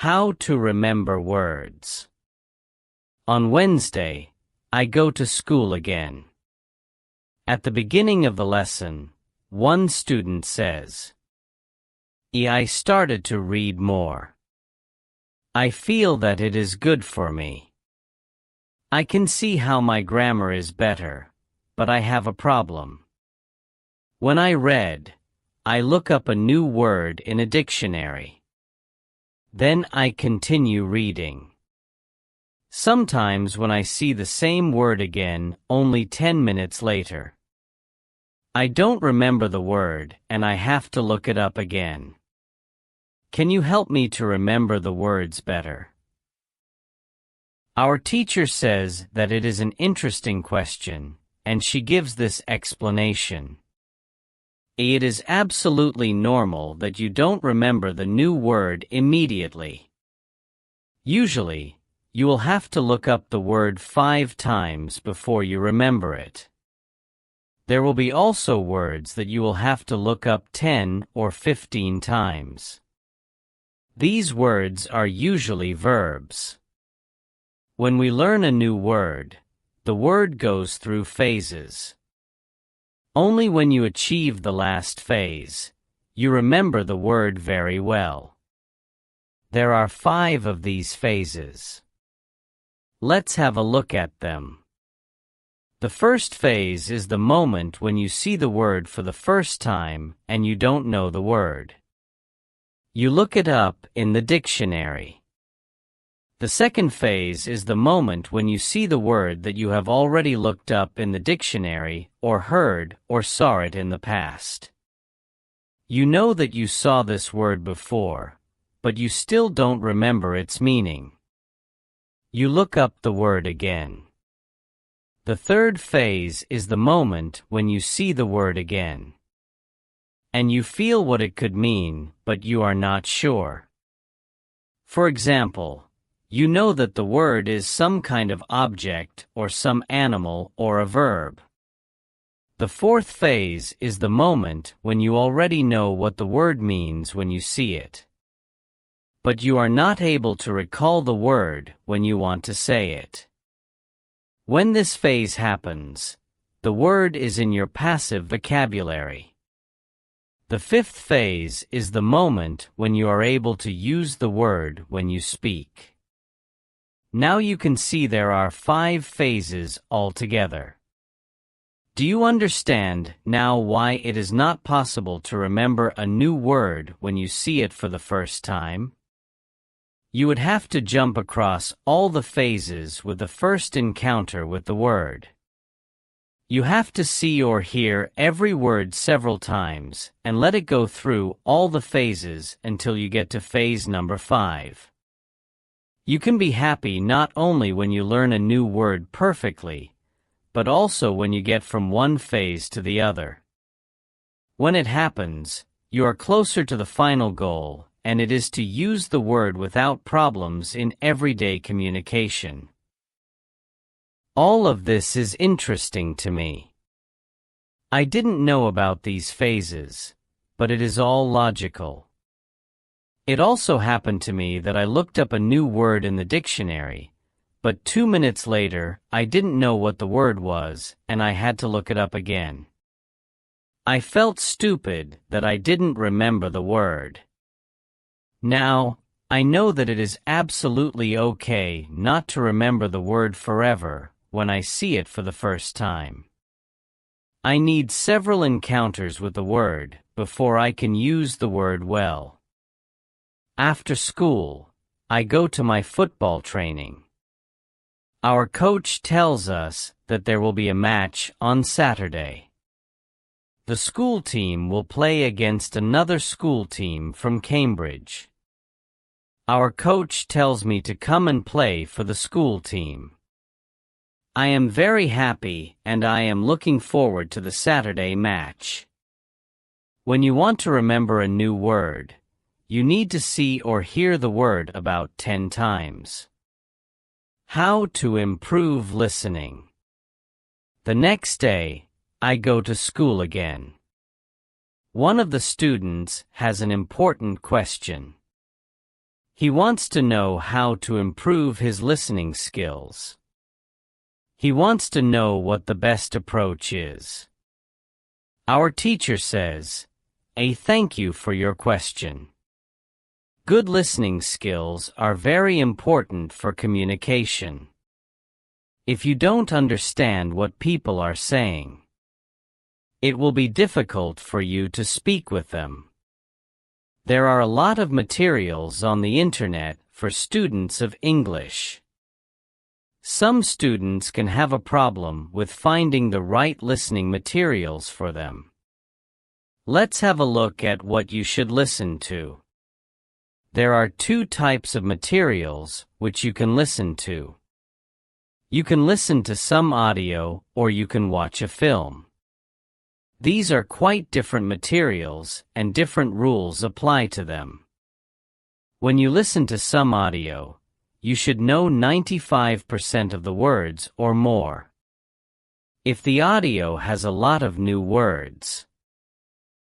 How to remember words. On Wednesday, I go to school again. At the beginning of the lesson, one student says, I started to read more. I feel that it is good for me. I can see how my grammar is better, but I have a problem. When I read, I look up a new word in a dictionary. Then I continue reading. Sometimes when I see the same word again, only 10 minutes later. I don't remember the word and I have to look it up again. Can you help me to remember the words better? Our teacher says that it is an interesting question, and she gives this explanation. It is absolutely normal that you don't remember the new word immediately. Usually, you will have to look up the word 5 times before you remember it. There will be also words that you will have to look up 10 or 15 times. These words are usually verbs. When we learn a new word, the word goes through phases. Only when you achieve the last phase, you remember the word very well. There are 5 of these phases. Let's have a look at them. The first phase is the moment when you see the word for the first time and you don't know the word. You look it up in the dictionary. The second phase is the moment when you see the word that you have already looked up in the dictionary or heard or saw it in the past. You know that you saw this word before, but you still don't remember its meaning. You look up the word again. The third phase is the moment when you see the word again. And you feel what it could mean, but you are not sure. For example, you know that the word is some kind of object or some animal or a verb. The fourth phase is the moment when you already know what the word means when you see it. But you are not able to recall the word when you want to say it. When this phase happens, the word is in your passive vocabulary. The fifth phase is the moment when you are able to use the word when you speak. Now you can see there are 5 phases altogether. Do you understand now why it is not possible to remember a new word when you see it for the first time? You would have to jump across all the phases with the first encounter with the word. You have to see or hear every word several times and let it go through all the phases until you get to phase number 5. You can be happy not only when you learn a new word perfectly, but also when you get from one phase to the other. When it happens, you are closer to the final goal, and it is to use the word without problems in everyday communication. All of this is interesting to me. I didn't know about these phases, but it is all logical. It also happened to me that I looked up a new word in the dictionary, but 2 minutes later I didn't know what the word was and I had to look it up again. I felt stupid that I didn't remember the word. Now, I know that it is absolutely okay not to remember the word forever when I see it for the first time. I need several encounters with the word before I can use the word well. After school, I go to my football training. Our coach tells us that there will be a match on Saturday. The school team will play against another school team from Cambridge. Our coach tells me to come and play for the school team. I am very happy and I am looking forward to the Saturday match. When you want to remember a new word, you need to see or hear the word about 10 times. How to improve listening. The next day, I go to school again. One of the students has an important question. He wants to know how to improve his listening skills. He wants to know what the best approach is. Our teacher says, thank you for your question. Good listening skills are very important for communication. If you don't understand what people are saying, it will be difficult for you to speak with them. There are a lot of materials on the internet for students of English. Some students can have a problem with finding the right listening materials for them. Let's have a look at what you should listen to. There are two types of materials which you can listen to. You can listen to some audio or you can watch a film. These are quite different materials and different rules apply to them. When you listen to some audio, you should know 95% of the words or more. If the audio has a lot of new words,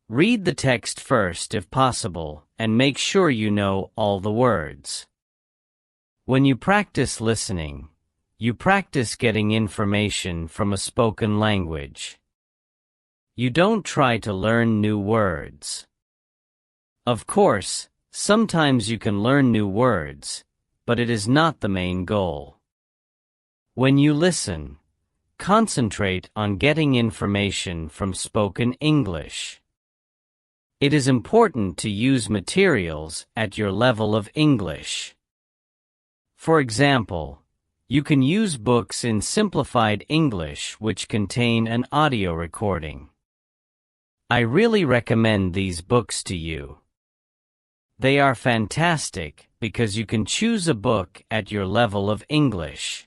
read the text first if possible and make sure you know all the words. When you practice listening, you practice getting information from a spoken language. You don't try to learn new words. Of course, sometimes you can learn new words, but it is not the main goal. When you listen, concentrate on getting information from spoken English. It is important to use materials at your level of English. For example, you can use books in simplified English which contain an audio recording. I really recommend these books to you. They are fantastic because you can choose a book at your level of English.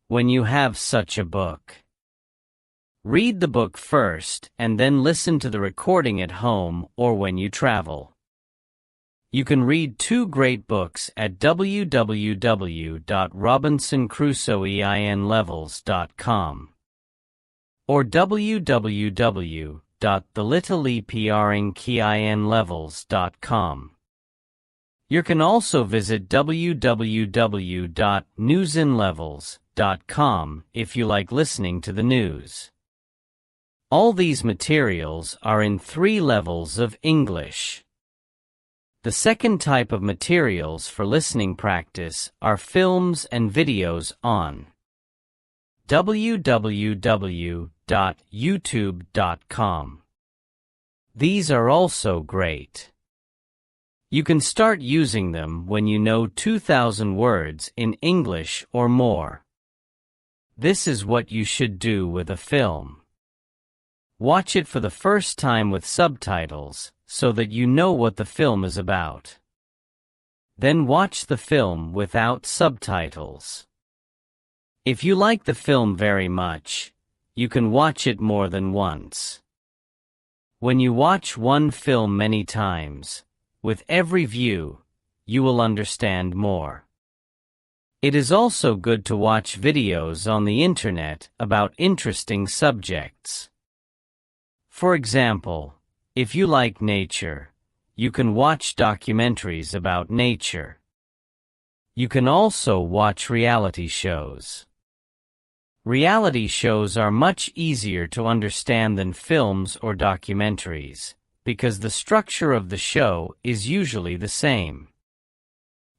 When you have such a book, read the book first and then listen to the recording at home or when you travel. You can read two great books at www.robinsoncrusoeinlevels.com or www.thelittleprinkinlevels.com. You can also visit www.newsinlevels.com if you like listening to the news. All these materials are in 3 levels of English. The second type of materials for listening practice are films and videos on www.youtube.com. These are also great. You can start using them when you know 2,000 words in English or more. This is what you should do with a film. Watch it for the first time with subtitles, so that you know what the film is about. Then watch the film without subtitles. If you like the film very much, you can watch it more than once. When you watch one film many times, with every view, you will understand more. It is also good to watch videos on the internet about interesting subjects. For example, if you like nature, you can watch documentaries about nature. You can also watch reality shows. Reality shows are much easier to understand than films or documentaries, because the structure of the show is usually the same.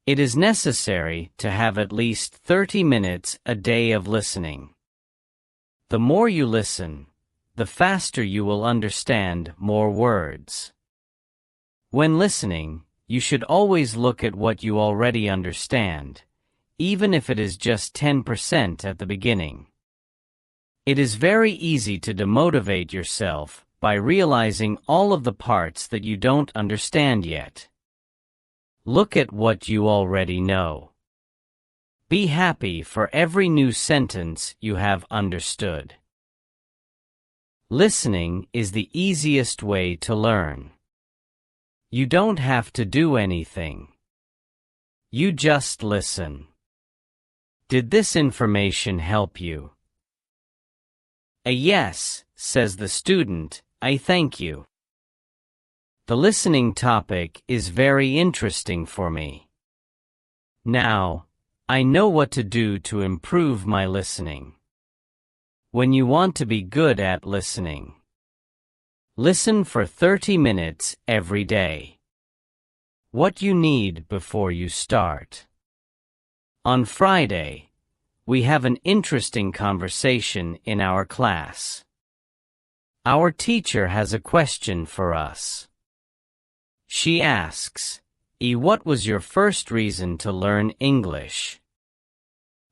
It is necessary to have at least 30 minutes a day of listening. The more you listen, the faster you will understand more words. When listening, you should always look at what you already understand, even if it is just 10% at the beginning. It is very easy to demotivate yourself by realizing all of the parts that you don't understand yet. Look at what you already know. Be happy for every new sentence you have understood. Listening is the easiest way to learn. You don't have to do anything. You just listen. Did this information help you? A yes, says the student. I thank you. The listening topic is very interesting for me. Now, I know what to do to improve my listening. When you want to be good at listening, listen for 30 minutes every day. What you need before you start. On Friday, we have an interesting conversation in our class. Our teacher has a question for us. She asks, what was your first reason to learn English?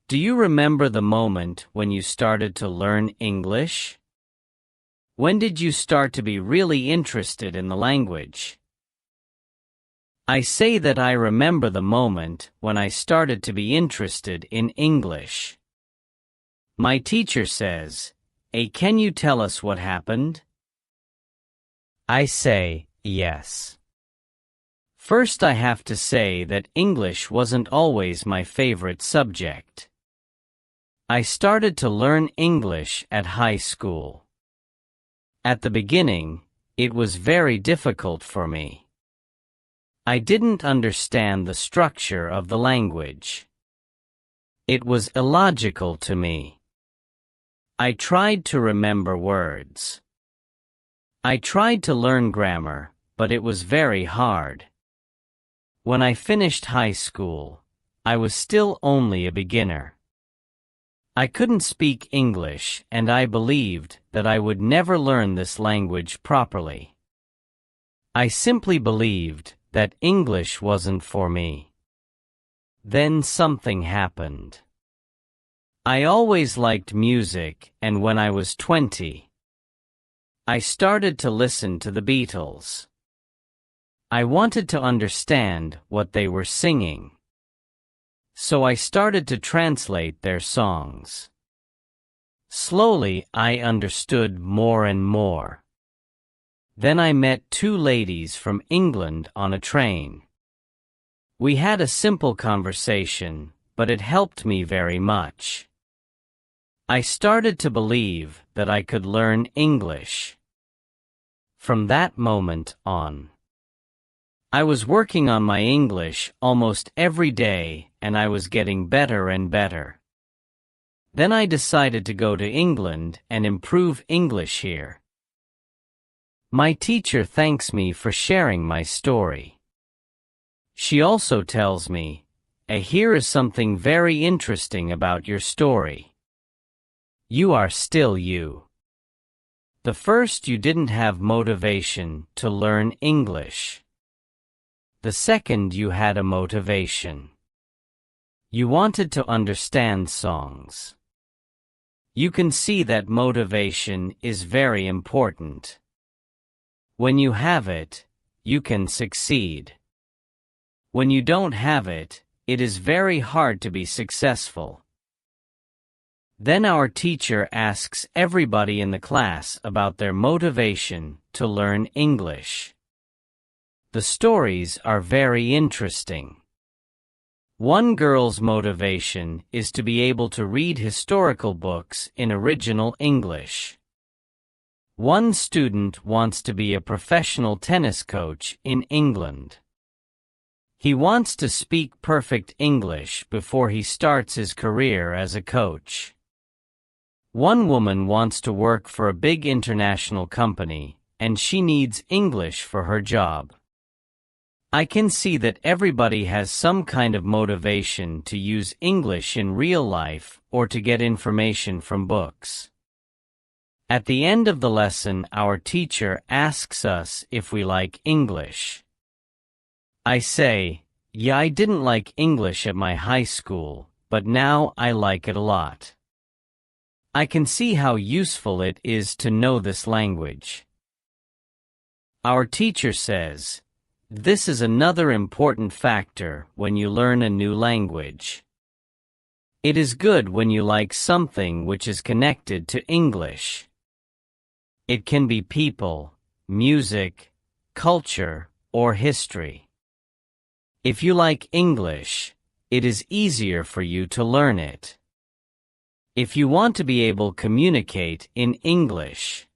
Do you remember the moment when you started to learn English? When did you start to be really interested in the language? I say that I remember the moment when I started to be interested in English. My teacher says, can you tell us what happened? I say, yes. First, I have to say that English wasn't always my favorite subject. I started to learn English at high school. At the beginning, it was very difficult for me. I didn't understand the structure of the language. It was illogical to me. I tried to remember words. I tried to learn grammar, but it was very hard. When I finished high school, I was still only a beginner. I couldn't speak English, and I believed that I would never learn this language properly. I simply believed that English wasn't for me. Then something happened. I always liked music, and when I was 20, I started to listen to the Beatles. I wanted to understand what they were singing. So I started to translate their songs. Slowly, I understood more and more. Then I met two ladies from England on a train. We had a simple conversation, but it helped me very much. I started to believe that I could learn English. From that moment on, I was working on my English almost every day, and I was getting better and better. Then I decided to go to England and improve English here. My teacher thanks me for sharing my story. She also tells me, here is something very interesting about your story. You are still you. The first, you didn't have motivation to learn English. The second, you had a motivation. You wanted to understand songs. You can see that motivation is very important. When you have it, you can succeed. When you don't have it, it is very hard to be successful. Then our teacher asks everybody in the class about their motivation to learn English. The stories are very interesting. One girl's motivation is to be able to read historical books in original English. One student wants to be a professional tennis coach in England. He wants to speak perfect English before he starts his career as a coach. One woman wants to work for a big international company, and she needs English for her job. I can see that everybody has some kind of motivation to use English in real life or to get information from books. At the end of the lesson, our teacher asks us if we like English. I say, yeah, I didn't like English at my high school, but now I like it a lot. I can see how useful it is to know this language. Our teacher says, this is another important factor when you learn a new language. It is good when you like something which is connected to English. It can be people, music, culture, or history. If you like English, it is easier for you to learn it. If you want to be able to communicate in English,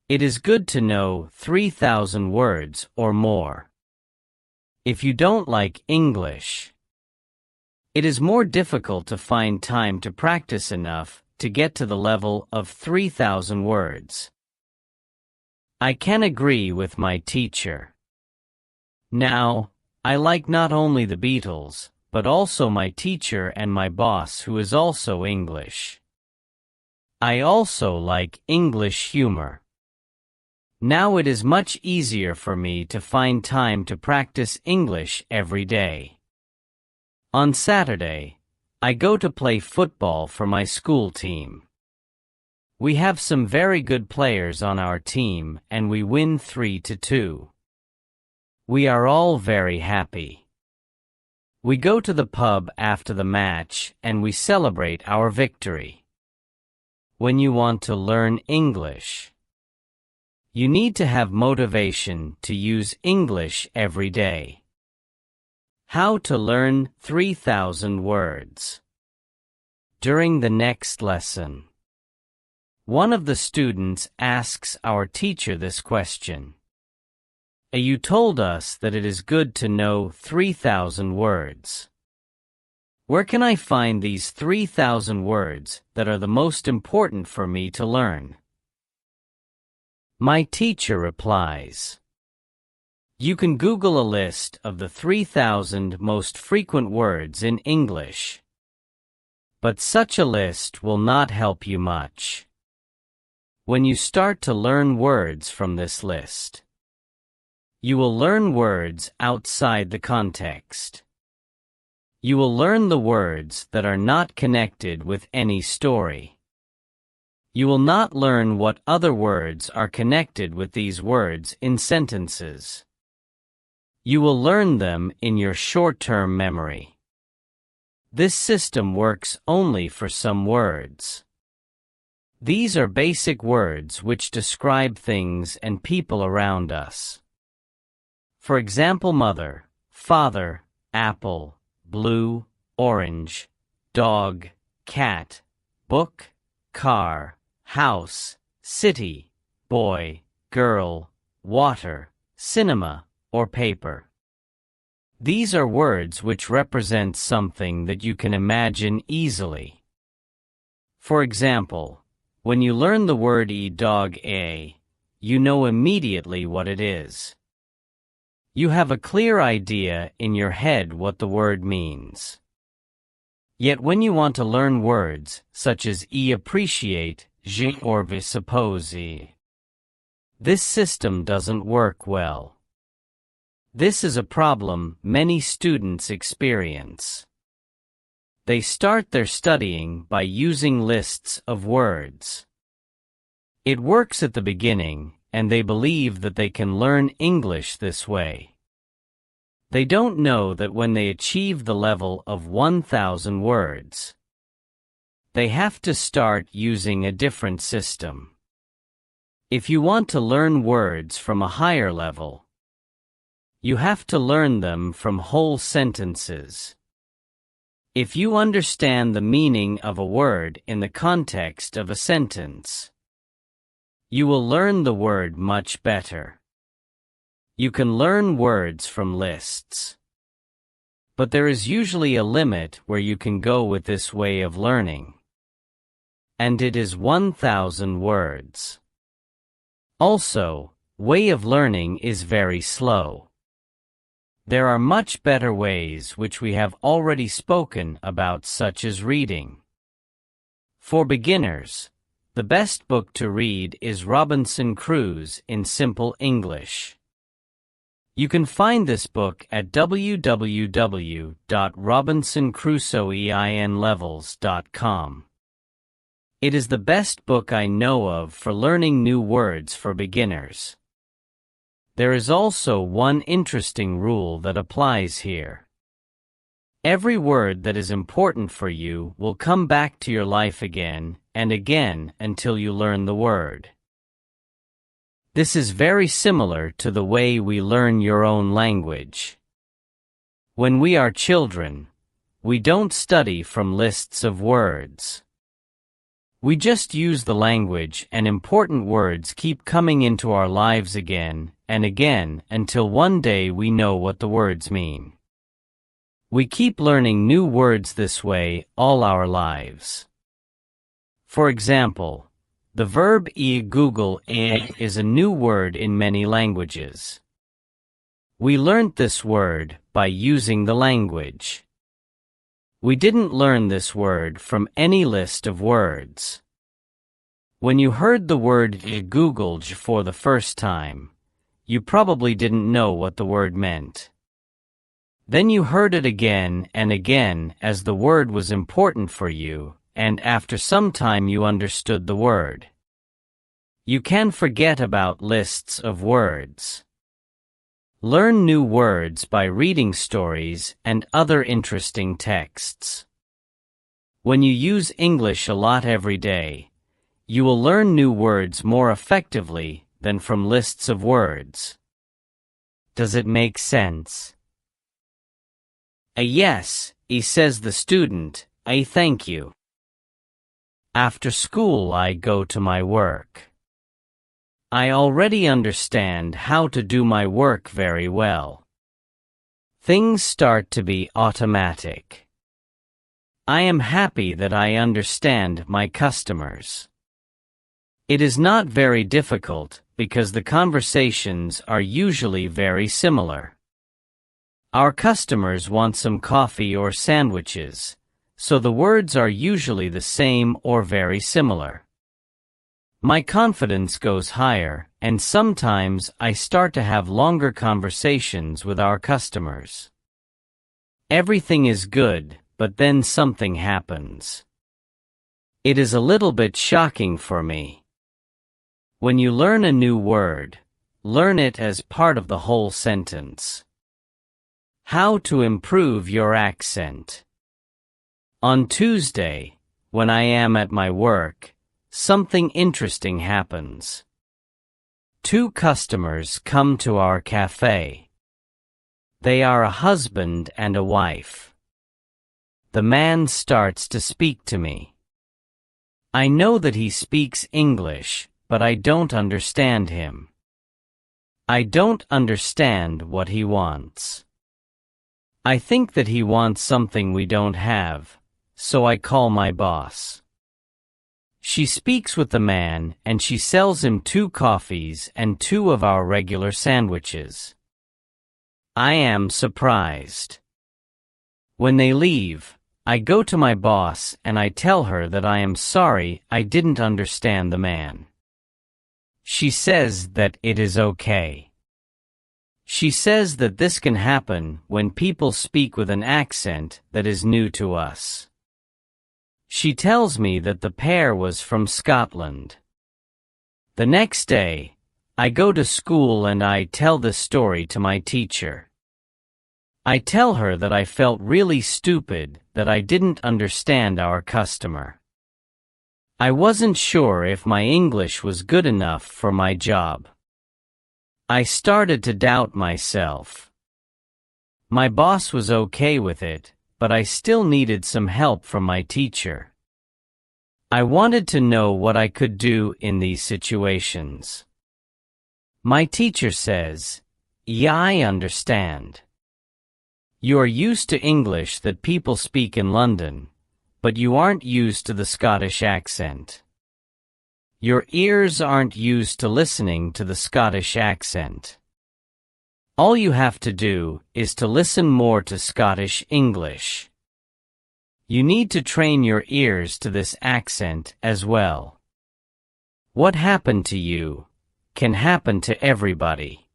It is good to know 3,000 words or more. If you don't like English, it is more difficult to find time to practice enough to get to the level of 3,000 words. I can agree with my teacher. Now, I like not only the Beatles, but also my teacher and my boss, who is also English. I also like English humor. Now it is much easier for me to find time to practice English every day. On Saturday, I go to play football for my school team. We have some very good players on our team and we win 3-2. We are all very happy. We go to the pub after the match and we celebrate our victory. When you want to learn English, you need to have motivation to use English every day. How to learn 3,000 words. During the next lesson, one of the students asks our teacher this question. You told us that it is good to know 3,000 words. Where can I find these 3,000 words that are the most important for me to learn? My teacher replies, you can Google a list of the 3,000 most frequent words in English. But such a list will not help you much. When you start to learn words from this list, you will learn words outside the context. You will learn the words that are not connected with any story. You will not learn what other words are connected with these words in sentences. You will learn them in your short-term memory. This system works only for some words. These are basic words which describe things and people around us. For example, mother, father, apple, blue, orange, dog, cat, book, car, house, city, boy, girl, water, cinema, or paper. These are words which represent something that you can imagine easily. For example, when you learn the word dog, you know immediately what it is. You have a clear idea in your head what the word means. Yet when you want to learn words, such as appreciate, or suppose, this system doesn't work well. This is a problem many students experience. They start their studying by using lists of words. It works at the beginning, and they believe that they can learn English this way. They don't know that when they achieve the level of 1,000 words, they have to start using a different system. If you want to learn words from a higher level, you have to learn them from whole sentences. If you understand the meaning of a word in the context of a sentence, you will learn the word much better. You can learn words from lists. But there is usually a limit where you can go with this way of learning. And it is 1,000 words. Also, way of learning is very slow. There are much better ways which we have already spoken about, such as reading. For beginners, the best book to read is Robinson Crusoe in Simple English. You can find this book at www.robinsoncrusoeinlevels.com. It is the best book I know of for learning new words for beginners. There is also one interesting rule that applies here. Every word that is important for you will come back to your life again and again until you learn the word. This is very similar to the way we learn your own language. When we are children, we don't study from lists of words. We just use the language, and important words keep coming into our lives again and again until one day we know what the words mean. We keep learning new words this way all our lives. For example, the verb Google is a new word in many languages. We learned this word by using the language. We didn't learn this word from any list of words. When you heard the word Google for the first time, you probably didn't know what the word meant. Then you heard it again and again as the word was important for you, and after some time you understood the word. You can forget about lists of words. Learn new words by reading stories and other interesting texts. When you use English a lot every day, you will learn new words more effectively than from lists of words. Does it make sense? Yes, says the student. Thank you. After school I go to my work. I already understand how to do my work very well. Things start to be automatic. I am happy that I understand my customers. It is not very difficult because the conversations are usually very similar. Our customers want some coffee or sandwiches, so the words are usually the same or very similar. My confidence goes higher, and sometimes I start to have longer conversations with our customers. Everything is good, but then something happens. It is a little bit shocking for me. When you learn a new word, learn it as part of the whole sentence. How to improve your accent. On Tuesday, when I am at my work, something interesting happens. 2 customers come to our cafe. They are a husband and a wife. The man starts to speak to me. I know that he speaks English, but I don't understand him. I don't understand what he wants. I think that he wants something we don't have, so I call my boss. She speaks with the man and she sells him 2 coffees and 2 of our regular sandwiches. I am surprised. When they leave, I go to my boss and I tell her that I am sorry I didn't understand the man. She says that it is okay. She says that this can happen when people speak with an accent that is new to us. She tells me that the pair was from Scotland. The next day, I go to school and I tell this story to my teacher. I tell her that I felt really stupid that I didn't understand our customer. I wasn't sure if my English was good enough for my job. I started to doubt myself. My boss was okay with it, but I still needed some help from my teacher. I wanted to know what I could do in these situations. My teacher says, "Yeah, I understand. You are used to English that people speak in London, but you aren't used to the Scottish accent. Your ears aren't used to listening to the Scottish accent. All you have to do is to listen more to Scottish English. You need to train your ears to this accent as well. What happened to you can happen to everybody.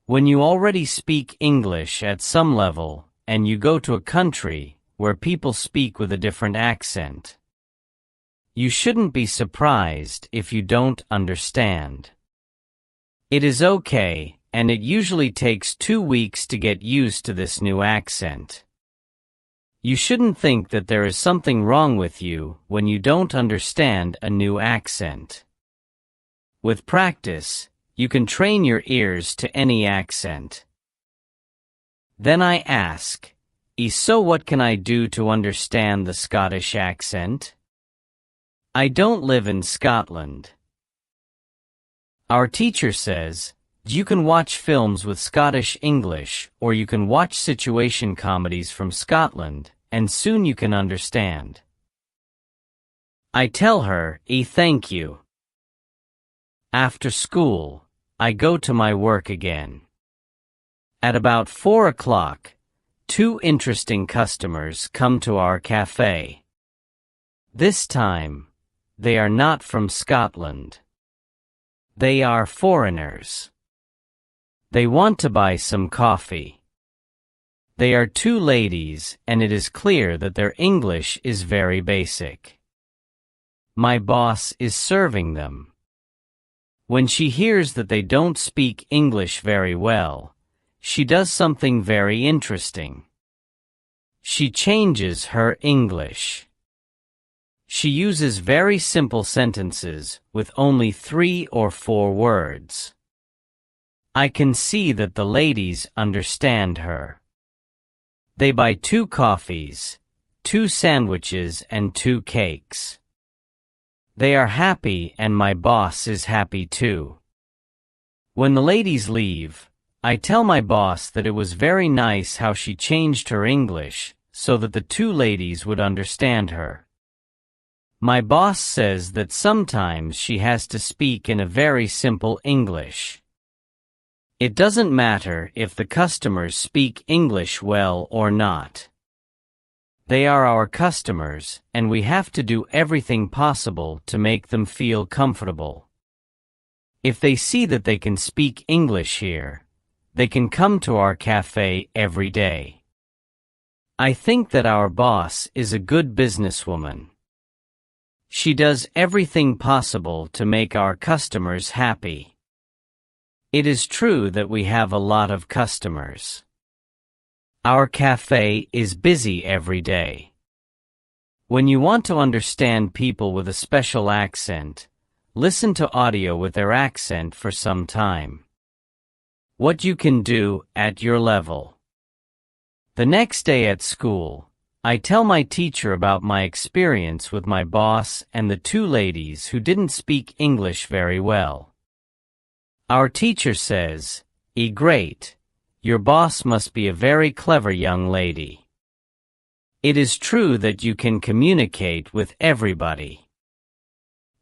When you already speak English at some level and you go to a country where people speak with a different accent, you shouldn't be surprised if you don't understand. It is okay, and it usually takes 2 weeks to get used to this new accent. You shouldn't think that there is something wrong with you when you don't understand a new accent. With practice, you can train your ears to any accent. Then I ask, so what can I do to understand the Scottish accent? I don't live in Scotland. Our teacher says, you can watch films with Scottish English, or you can watch situation comedies from Scotland, and soon you can understand. I tell her, thank you. After school, I go to my work again. At about 4 o'clock, 2 interesting customers come to our cafe. This time, they are not from Scotland. They are foreigners. They want to buy some coffee. They are 2 ladies, and it is clear that their English is very basic. My boss is serving them. When she hears that they don't speak English very well, she does something very interesting. She changes her English. She uses very simple sentences with only 3 or 4 words. I can see that the ladies understand her. They buy 2 coffees, 2 sandwiches, and 2 cakes. They are happy, and my boss is happy too. When the ladies leave, I tell my boss that it was very nice how she changed her English so that the 2 ladies would understand her. My boss says that sometimes she has to speak in a very simple English. It doesn't matter if the customers speak English well or not. They are our customers, and we have to do everything possible to make them feel comfortable. If they see that they can speak English here, they can come to our cafe every day. I think that our boss is a good businesswoman. She does everything possible to make our customers happy. It is true that we have a lot of customers. Our cafe is busy every day. When you want to understand people with a special accent, listen to audio with their accent for some time. What you can do at your level. The next day at school, I tell my teacher about my experience with my boss and the 2 ladies who didn't speak English very well. Our teacher says, Great. Your boss must be a very clever young lady. It is true that you can communicate with everybody.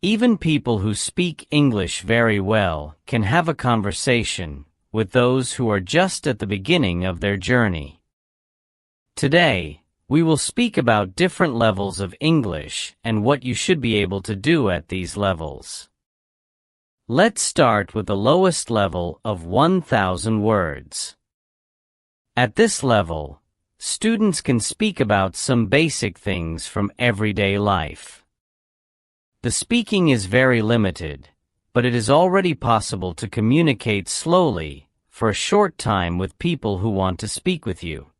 Even people who speak English very well can have a conversation with those who are just at the beginning of their journey. Today, we will speak about different levels of English and what you should be able to do at these levels. Let's start with the lowest level of 1,000 words. At this level, students can speak about some basic things from everyday life. The speaking is very limited, but it is already possible to communicate slowly for a short time with people who want to speak with you.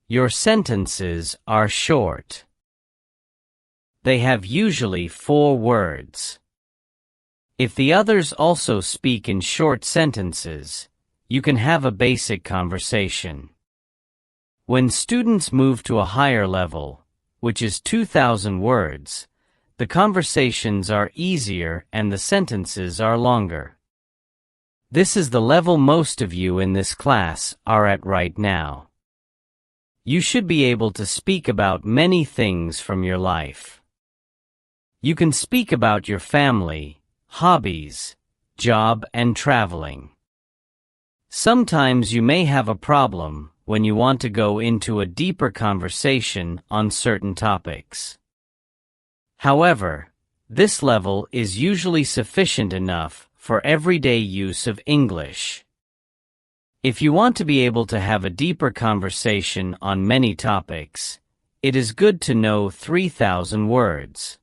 Your sentences are short. They have usually 4 words. If the others also speak in short sentences, you can have a basic conversation. When students move to a higher level, which is 2,000 words, the conversations are easier and the sentences are longer. This is the level most of you in this class are at right now. You should be able to speak about many things from your life. You can speak about your family, hobbies, job, and traveling. Sometimes you may have a problem when you want to go into a deeper conversation on certain topics. However, this level is usually sufficient enough for everyday use of English. If you want to be able to have a deeper conversation on many topics, it is good to know 3,000 words.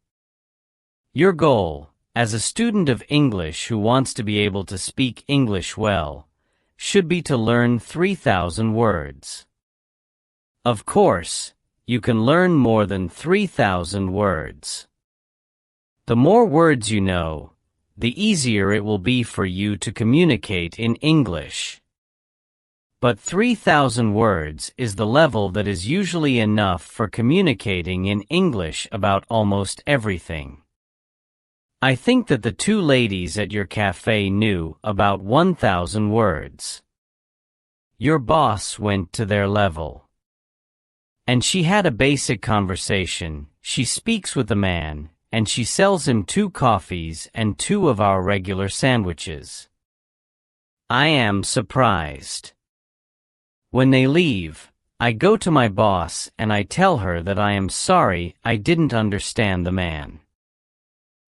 Your goal, as a student of English who wants to be able to speak English well, should be to learn 3,000 words. Of course, you can learn more than 3,000 words. The more words you know, the easier it will be for you to communicate in English. but 3,000 words is the level that is usually enough for communicating in English about almost everything. I think that the two ladies at your cafe knew about 1,000 words. Your boss went to their level. And she had a basic conversation. She speaks with the man, and she sells him 2 coffees and 2 of our regular sandwiches. I am surprised. When they leave, I go to my boss and I tell her that I am sorry I didn't understand the man.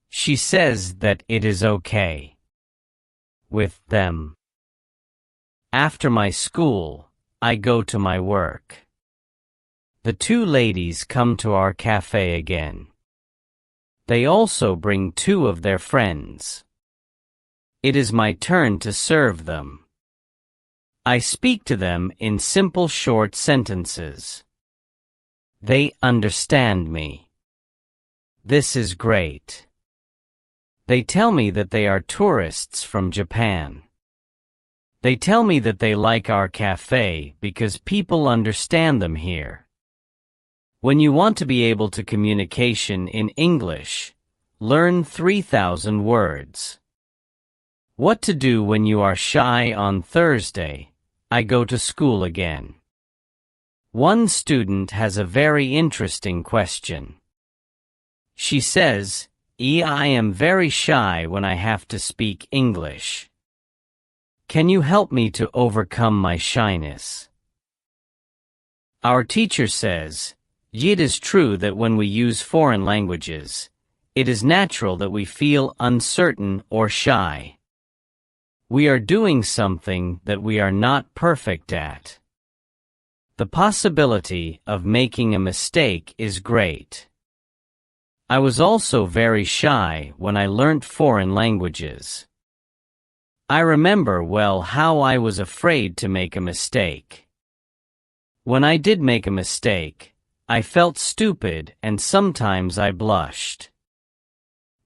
She says that it is okay with them. After my school, I go to my work. The two ladies come to our cafe again. They also bring 2 of their friends. It is my turn to serve them. I speak to them in simple short sentences. They understand me. This is great. They tell me that they are tourists from Japan. They tell me that they like our cafe because people understand them here. When you want to be able to communication in English, learn 3,000 words. What to do when you are shy on Thursday? I go to school again. One student has a very interesting question. She says, I am very shy when I have to speak English. Can you help me to overcome my shyness? Our teacher says, it is true that when we use foreign languages, it is natural that we feel uncertain or shy. We are doing something that we are not perfect at. The possibility of making a mistake is great. I was also very shy when I learnt foreign languages. I remember well how I was afraid to make a mistake. When I did make a mistake, I felt stupid and sometimes I blushed.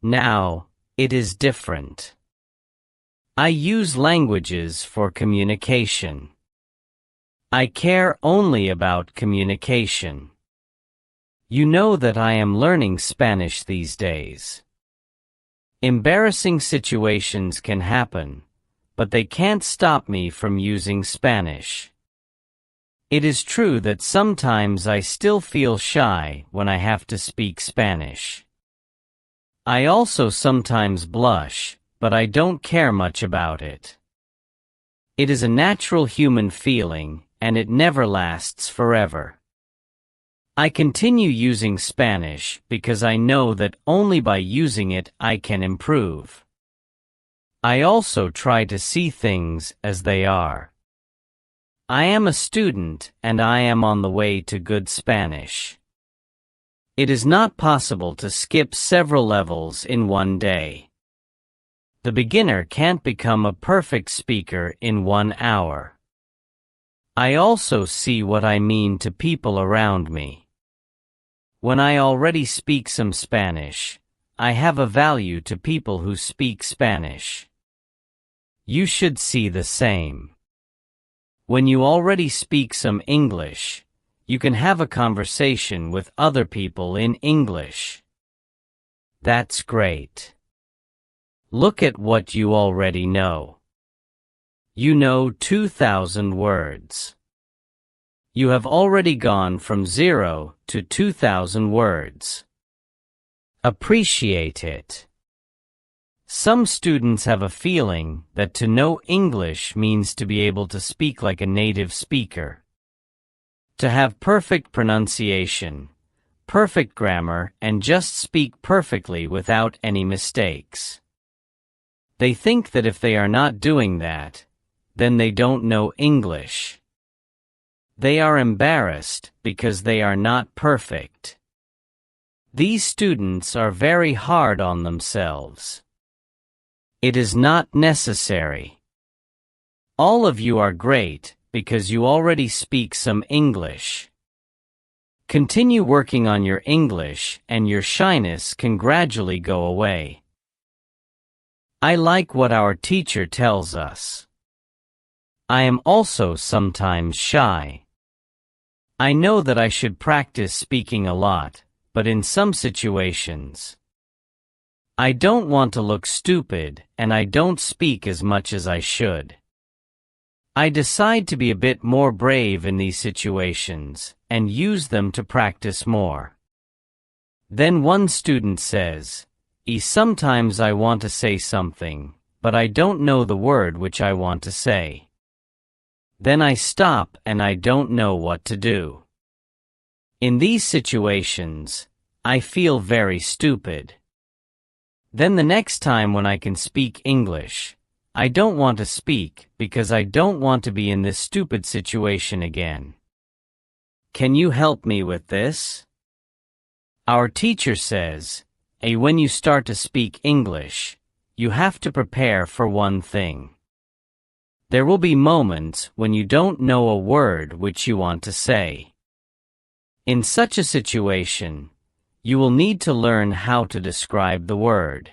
Now, it is different. I use languages for communication. I care only about communication. You know that I am learning Spanish these days. Embarrassing situations can happen, but they can't stop me from using Spanish. It is true that sometimes I still feel shy when I have to speak Spanish. I also sometimes blush, but I don't care much about it. It is a natural human feeling, and it never lasts forever. I continue using Spanish because I know that only by using it I can improve. I also try to see things as they are. I am a student and I am on the way to good Spanish. It is not possible to skip several levels in one day. The beginner can't become a perfect speaker in 1 hour. I also see what I mean to people around me. When I already speak some Spanish, I have a value to people who speak Spanish. You should see the same. When you already speak some English, you can have a conversation with other people in English. That's great. Look at what you already know. You know 2,000 words. You have already gone from 0 to 2,000 words. Appreciate it. Some students have a feeling that to know English means to be able to speak like a native speaker. To have perfect pronunciation, perfect grammar, and just speak perfectly without any mistakes. They think that if they are not doing that, then they don't know English. They are embarrassed because they are not perfect. These students are very hard on themselves. It is not necessary. All of you are great because you already speak some English. Continue working on your English and your shyness can gradually go away. I like what our teacher tells us. I am also sometimes shy. I know that I should practice speaking a lot, but in some situations, I don't want to look stupid and I don't speak as much as I should. I decide to be a bit more brave in these situations and use them to practice more. Then one student says, sometimes I want to say something, but I don't know the word which I want to say. Then I stop and I don't know what to do. In these situations, I feel very stupid. Then the next time when I can speak English, I don't want to speak because I don't want to be in this stupid situation again. Can you help me with this? Our teacher says, when you start to speak English, you have to prepare for one thing. There will be moments when you don't know a word which you want to say. In such a situation, you will need to learn how to describe the word.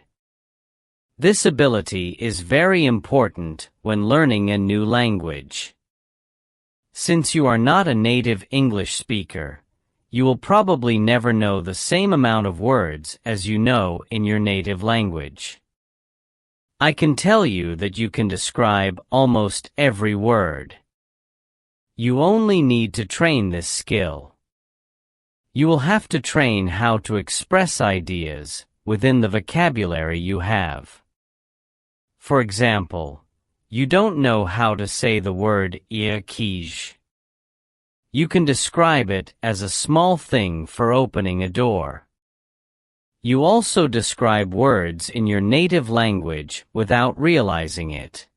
This ability is very important when learning a new language. Since you are not a native English speaker, you will probably never know the same amount of words as you know in your native language. I can tell you that you can describe almost every word. You only need to train this skill. You will have to train how to express ideas within the vocabulary you have. For example, you don't know how to say the word kij. You can describe it as a small thing for opening a door. You also describe words in your native language without realizing it.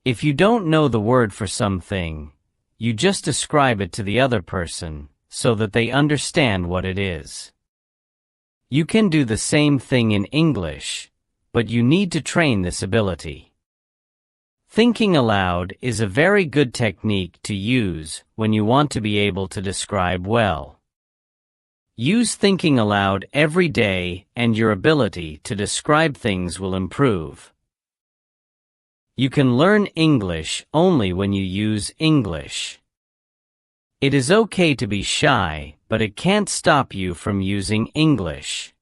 If you don't know the word for something, you just describe it to the other person so that they understand what it is. You can do the same thing in English, but you need to train this ability. Thinking aloud is a very good technique to use when you want to be able to describe well. Use thinking aloud every day and your ability to describe things will improve. You can learn English only when you use English. It is okay to be shy, but it can't stop you from using English.